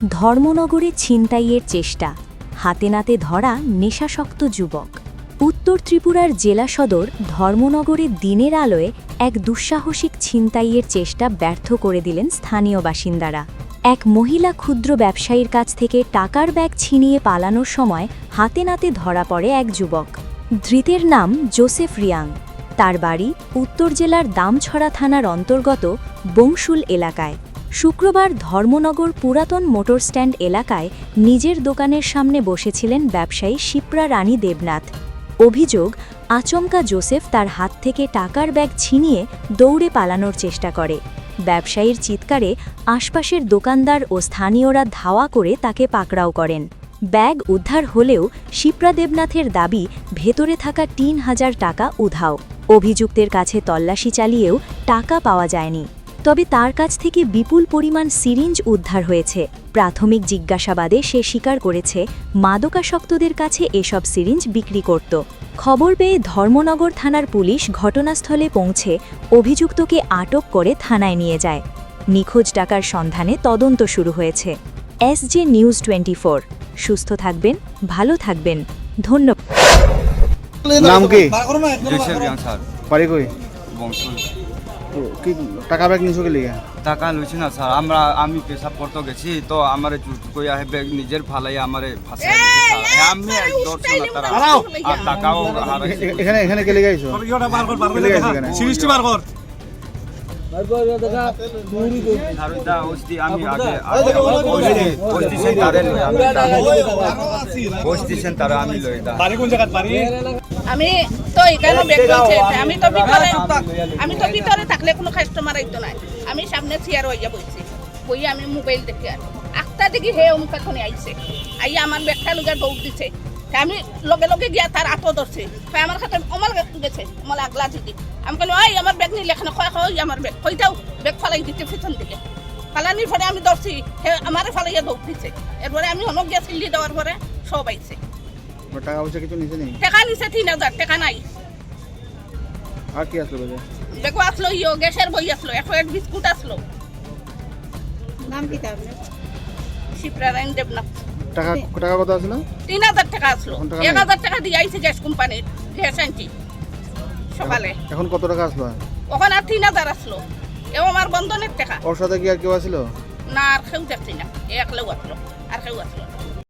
ধর্মনগরে ছিনতাইয়ের চেষ্টা, হাতে নাতে ধরা নেশাসক্ত যুবক। উত্তর ত্রিপুরার জেলা সদর ধর্মনগরে দিনের আলোয় এক দুঃসাহসিক ছিনতাইয়ের চেষ্টা ব্যর্থ করে দিলেন স্থানীয় বাসিন্দারা। এক মহিলা ক্ষুদ্র ব্যবসায়ীর কাছ থেকে টাকার ব্যাগ ছিনিয়ে পালানোর সময় হাতে নাতে ধরা পড়ে এক যুবক। ধৃতের নাম জোসেফ রিয়াং। তার বাড়ি উত্তর জেলার দামছড়া থানার অন্তর্গত বংশুল এলাকায়। শুক্রবার ধর্মনগর পুরাতন মোটর স্ট্যান্ড এলাকায় নিজের দোকানের সামনে বসেছিলেন ব্যবসায়ী শিপ্রা রানী দেবনাথ। অভিযোগ, আচমকা জোসেফ তার হাত থেকে টাকার ব্যাগ ছিনিয়ে দৌড়ে পালানোর চেষ্টা করে। ব্যবসায়ীর চিৎকারে আশপাশের দোকানদার ও স্থানীয়রা ধাওয়া করে তাকে পাকড়াও করেন। ব্যাগ উদ্ধার হলেও শিপ্রা দেবনাথের দাবি ভেতরে থাকা ৩,০০০ টাকা উধাও। অভিযুক্তের কাছে তল্লাশি চালিয়েও টাকা পাওয়া যায়নি। তবে তার কাছ থেকে বিপুল পরিমাণ সিরিঞ্জ উদ্ধার হয়েছে। প্রাথমিক জিজ্ঞাসাবাদে সে স্বীকার করেছে মাদকাসক্তদের কাছে এসব সিরিঞ্জ বিক্রি করত। খবর পেয়ে ধর্মনগর থানার পুলিশ ঘটনাস্থলে পৌঁছে অভিযুক্তকে আটক করে থানায় নিয়ে যায়। নিখোঁজ টাকার সন্ধানে তদন্ত শুরু হয়েছে। SJ news 24। সুস্থ থাকবেন, ভালো থাকবেন। ধন্যবাদ। নাম কি? Joseph Reang sir. বাড়ি কই? বংশুল। কি টাকা ব্যাগ নিছো কে লিগা? টাকা লইছি না স্যার, আমি পেশাব করতে গেছি তো আমার চুট কইয়া হে ব্যাগ নিজের ফালাই আমারে ফাঁসাই দিছে স্যার। আমি দৌড়ছি না তারা আর টাকাও হারাইছি। এখানে কে লিগা আইছো? সিরিজটি বার কর। সারুদা ওস্তি আমি আগে ওস্তি সেন্টারে ওস্তি সেন্টারে আমি লইদা। বাড়ি কোন জায়গা? বাড়ি আমি তো এখানে ব্যাগ লইছে, আমি তো ভিতরে থাকলে কোনো কাস্টমার আইতো না। আমি সামনে চেয়ার হইয়া বইছি, বই আমি মোবাইল দেখি আর আখটা দেখি হে অমুক এখন আইছে, আই আমার ব্যাগটা লুগা দৌড় দিছে। আমি লগে লগে গিয়া তার আটো ধরছে, আমার খাতে আমার গেছে, আমার আগলা দিদি। আমি কইলাম ওই আমার ব্যাগ নিলে এখানে কয় আমার ব্যাগ কইটাও ব্যাগ ফালাই দিতে পিছন দিকে। ফালানির পরে আমি ধরছি, হে আমার ফালাইয়া দৌড় দিছে। এরপরে আমি অনেক গিয়া চিল্লি দেওয়ার পরে সব আইছে। টাকা পয়সা কিছু নিছে নি? টাকা নিছে ৩,০০০ টাকা নাই। আর কি আসলো বাজে? বেগো আসলো, গ্যাসের বই আসলো, ১ বিস্কুট আসলো। নাম কি তার? শিপ্রা রানী দেবনাথ। টাকা কত আসলো? ৩,০০০ টাকা আসলো। এখন টাকা নাই? ১,০০০ টাকা দিয়ে আইছে গ্যাস কোম্পানির গ্যাস আনছি সকালে। এখন কত টাকা আসলো? ওখানে আর ৩,০০০ আসলো। এও আমার বন্ধনের টাকা। ওর সাথে কি আর কেউ আসলো? না, আর কেউ দেখছি না, একলেও আসলো, আর কেউ আসলো না।